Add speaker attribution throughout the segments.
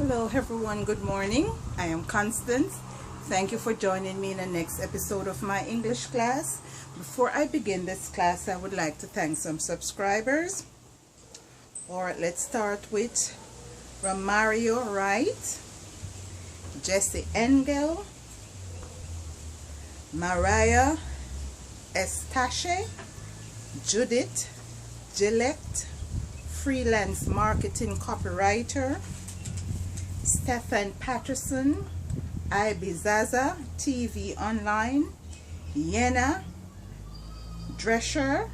Speaker 1: Hello everyone, good morning. I am Constance. Thank you for joining me in the next episode of my English class. Before I begin this class, I would like to thank some subscribers. Alright, let's start with Romario Wright, Jesse Engel, Mariah Estache, Judith Gillette, freelance marketing copywriter, Stephen Patterson, Ibizaza TV Online, Yena Drescher,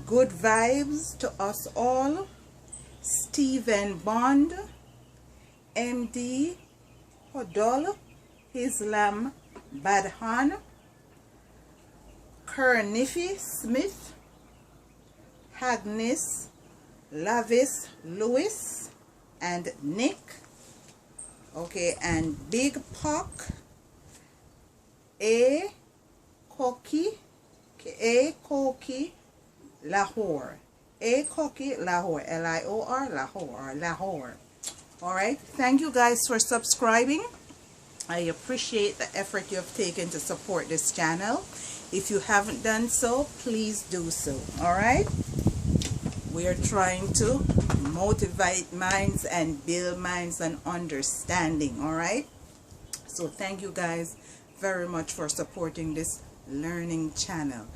Speaker 1: Good Vibes to Us All, Stephen Bond, MD Hodol, Islam Badhan, Kerniffy Smith, Agnes Lavis Lewis, and Nick. Okay, and Big Puck, A Koki Lahore, Lahore, L-I-O-R, Lahore. All right, thank you guys for subscribing. I appreciate the effort you have taken to support this channel. If you haven't done so, please do so. All right, we are trying to motivate minds and build minds and understanding. All right, so thank you guys very much for supporting this learning channel.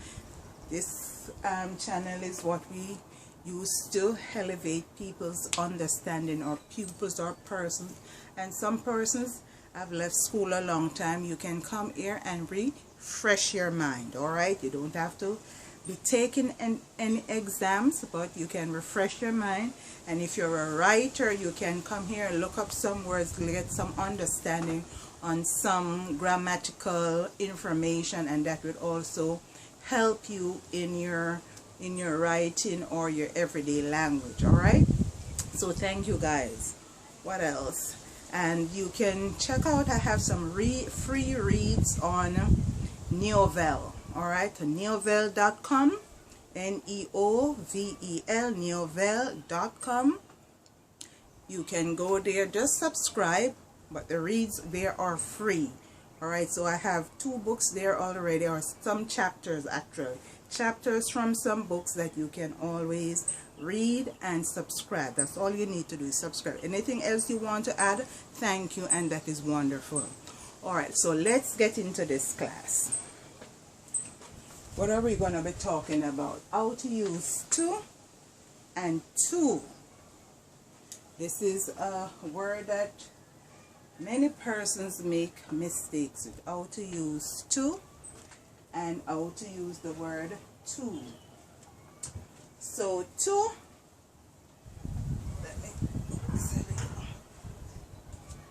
Speaker 1: This channel is what we use to elevate people's understanding, or pupils or persons. And some persons have left school a long time. You can come here and refresh your mind. All right, you don't have to be taking any exams, but you can refresh your mind. And if you're a writer, you can come here and look up some words, get some understanding on some grammatical information, and that would also help you in your writing or your everyday language. All right, so thank you guys. What else? And you can check out, I have some free reads on Neovel. All right, neovel.com, Neovel, neovel.com. You can go there, just subscribe, but the reads there are free. All right, so I have 2 books there already, or some chapters actually, chapters from some books that you can always read and subscribe. That's all you need to do, is subscribe. Anything else you want to add, thank you, and that is wonderful. All right, so let's get into this class. What are we going to be talking about? How to use to and to. This is a word that many persons make mistakes with. How to use to and how to use the word to. So to,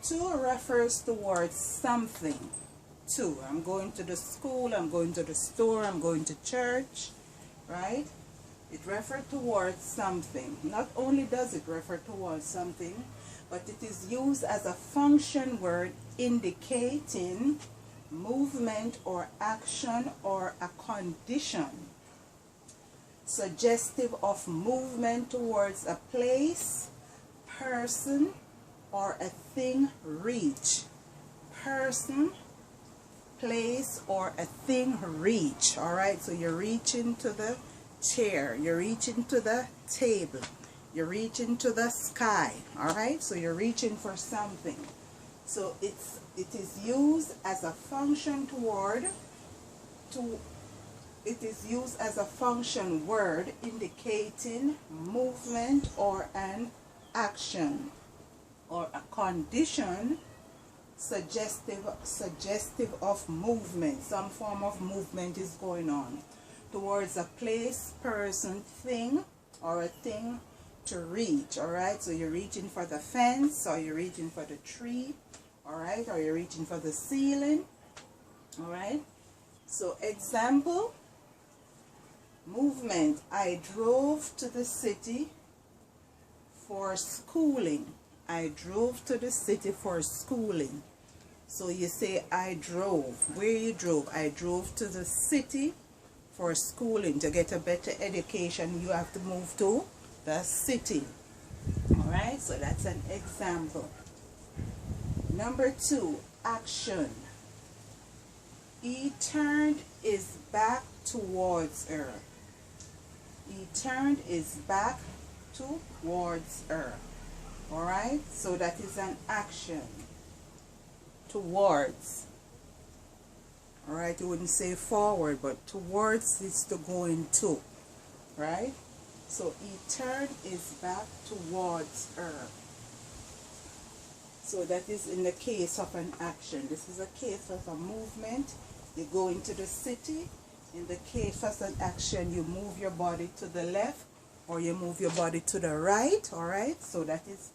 Speaker 1: to refers towards something. To, I'm going to the school, I'm going to the store, I'm going to church, right? It refers towards something. Not only does it refer towards something, but it is used as a function word indicating movement or action or a condition, suggestive of movement towards a place, person, or a thing reach. Person, place, or a thing reach. All right, so you're reaching to the chair, you're reaching to the table, you're reaching to the sky. All right, so you're reaching for something. So it is used as a function it is used as a function word indicating movement or an action or a condition suggestive of movement. Some form of movement is going on towards a place, person, thing, or a thing to reach. All right, so you're reaching for the fence, or you're reaching for the tree, all right, or you're reaching for the ceiling. All right, so example, movement. I drove to the city for schooling. I drove to the city for schooling. So you say I drove. Where you drove? I drove to the city for schooling. To get a better education, you have to move to the city. Alright, so that's an example. Number 2, action. He turned his back towards her. He turned his back towards her. Alright, so that is an action. Towards. Alright, you wouldn't say forward, but towards is to go into. Right? So he turned his back towards her. So that is in the case of an action. This is a case of a movement. You go into the city. In the case of an action, you move your body to the left or you move your body to the right. Alright, so that is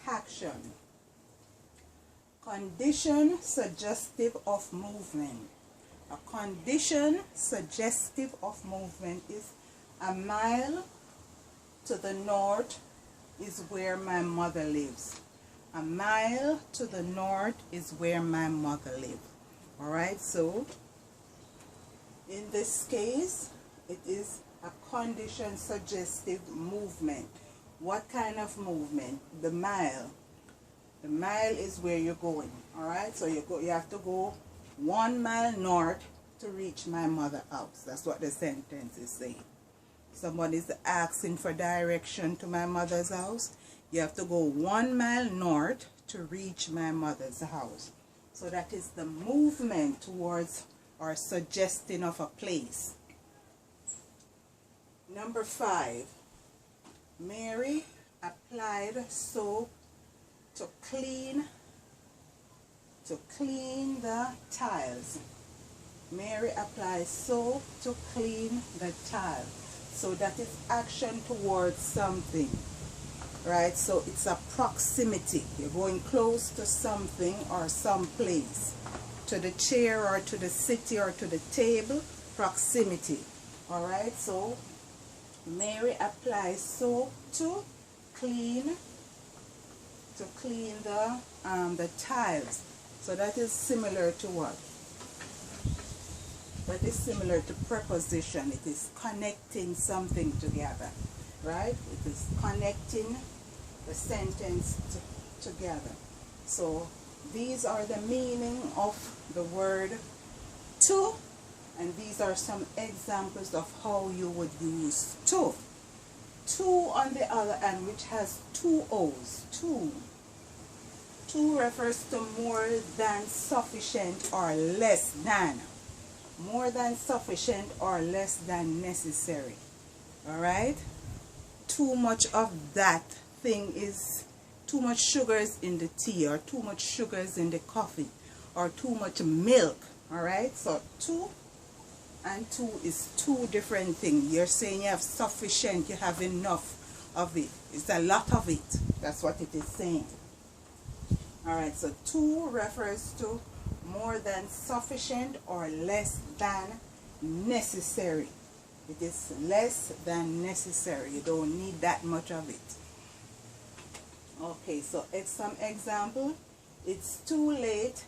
Speaker 1: action. Condition suggestive of movement. A condition suggestive of movement is a mile to the north is where my mother lives. A mile to the north is where my mother lives. Alright, so in this case, it is a condition suggestive movement. What kind of movement? The mile. The mile is where you're going. Alright, so you have to go 1 mile north to reach my mother's house. That's what the sentence is saying. Somebody's asking for direction to my mother's house. You have to go 1 mile north to reach my mother's house. So that is the movement towards or suggesting of a place. Number 5. Mary applied soap to clean the tiles. Mary applies soap to clean the tiles. So that is action towards something. Right? So it's a proximity. You're going close to something or some place. To the chair or to the city or to the table. Proximity. Alright? So Mary applies soap to clean the tiles. So that is similar to what? That is similar to preposition. It is connecting something together. Right? It is connecting the sentence together. So these are the meaning of the word to, and these are some examples of how you would use to. To, on the other hand, which has 2 O's. To. To refers to more than sufficient or less than. More than sufficient or less than necessary. Alright? Too much of that thing is, too much sugars in the tea, or too much sugars in the coffee, or too much milk. Alright? So to and to is 2 different things. You're saying you have sufficient, you have enough of it. It's a lot of it. That's what it is saying. Alright, so to refers to more than sufficient or less than necessary. It is less than necessary. You don't need that much of it. Okay, so it's some example. It's too late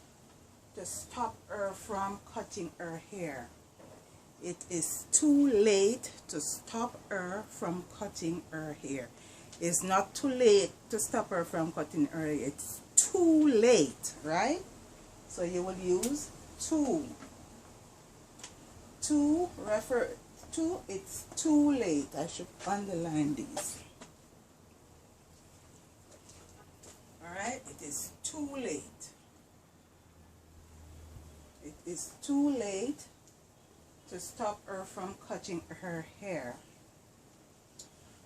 Speaker 1: to stop her from cutting her hair. It is too late to stop her from cutting her hair. It's not too late to stop her from cutting her hair. It's too late, right? So you will use to. To refer to, it's too late. I should underline these. Alright, it is too late. It is too late to stop her from cutting her hair.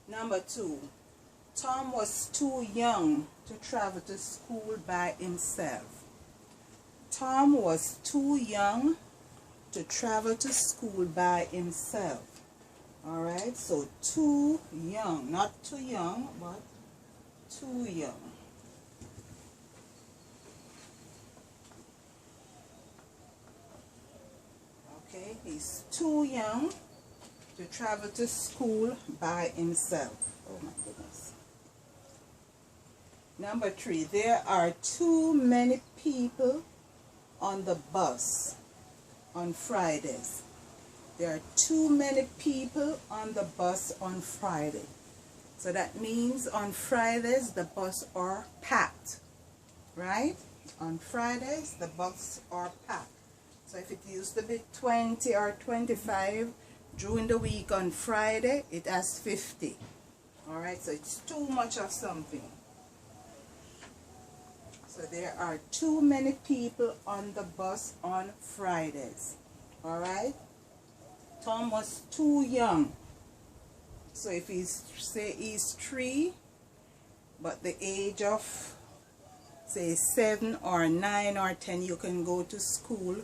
Speaker 1: Number 2. Tom was too young to travel to school by himself. Tom was too young to travel to school by himself. Alright, so too young. Not too young, but too young. Okay, he's too young to travel to school by himself. Oh my goodness. Number 3, there are too many people on the bus on Fridays. There are too many people on the bus on Friday. So that means on Fridays the bus are packed, right? On Fridays, the box are packed. So if it used to be 20 or 25 during the week, on Friday it has 50. Alright, so it's too much of something. So there are too many people on the bus on Fridays. Alright, Tom was too young. So if he's, say he's 3, but the age of say 7 or 9 or 10, you can go to school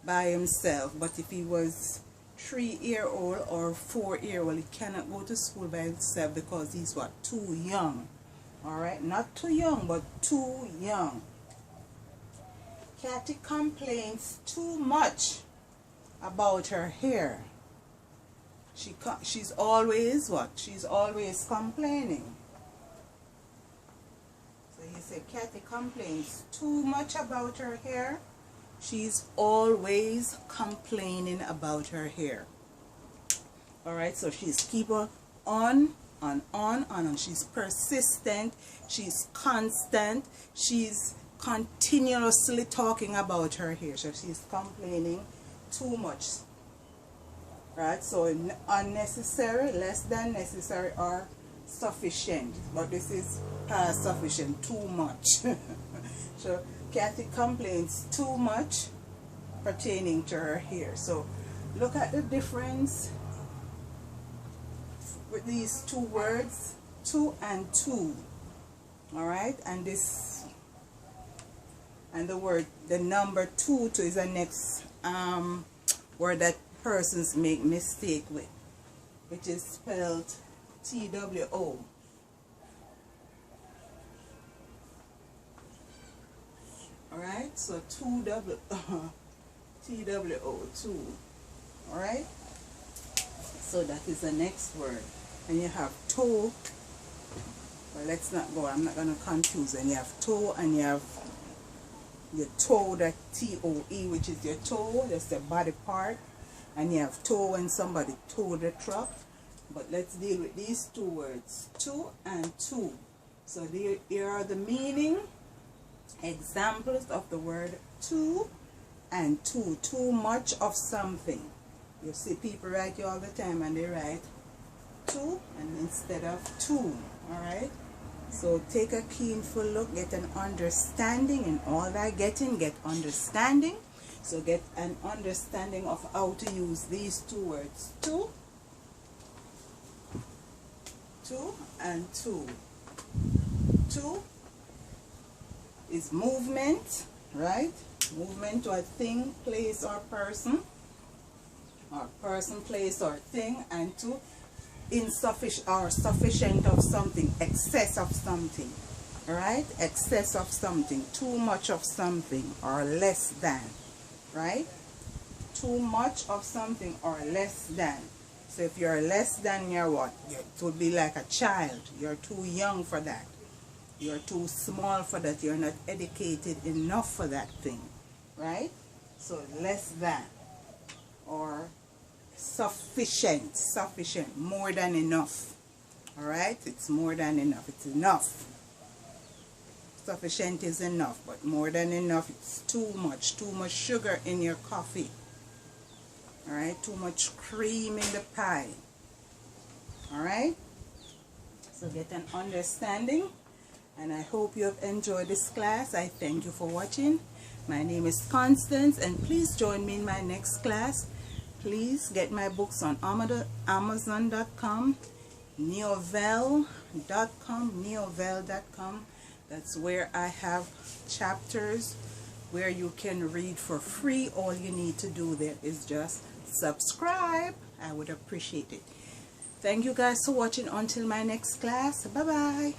Speaker 1: by himself. But if he was 3-year-old or 4-year-old, he cannot go to school by himself because he's what, too young. Alright, not too young, but too young. Kathy complains too much about her hair. She's always what? She's always complaining. So you say Kathy complains too much about her hair. She's always complaining about her hair. Alright, so she's keep on. She's persistent. She's constant. She's continuously talking about her hair. So she's complaining too much. Right, so unnecessary, less than necessary, or sufficient. But this is sufficient, too much. So Kathy complains too much pertaining to her hair. So look at the difference with these two words, two and two. Alright, and this, and the number two is the next word that persons make mistake with, which is spelled TWO. Alright, so TWO, 2. Alright, so that is the next word. And you have toe. Well, let's not go, I'm not going to confuse. And you have toe, and you have your toe, that TOE, which is your toe, that's the body part. And you have toe when somebody towed the truck. But let's deal with these two words, two and two. So here are the meaning examples of the word two and two. Too much of something. You see people write you all the time and they write two and instead of two. Alright, so take a keenful look, get an understanding in all that getting, get understanding. So get an understanding of how to use these two words, two and two. Two is movement, right? Movement to a thing, place, or person. Or person, place, or thing. And two, insufficient or sufficient of something, excess of something. Alright? Excess of something, too much of something, or less than. Right? Too much of something or less than. So if you're less than, you're what? It would be like a child. You're too young for that. You're too small for that. You're not educated enough for that thing. Right? So less than. Or sufficient. Sufficient. More than enough. Alright? It's more than enough. It's enough. Sufficient is enough, but more than enough, it's too much sugar in your coffee. Alright, too much cream in the pie. Alright, so get an understanding, and I hope you have enjoyed this class. I thank you for watching. My name is Constance, and please join me in my next class. Please get my books on Amazon.com, neovel.com. That's where I have chapters where you can read for free. All you need to do there is just subscribe. I would appreciate it. Thank you guys for watching. Until my next class. Bye-bye.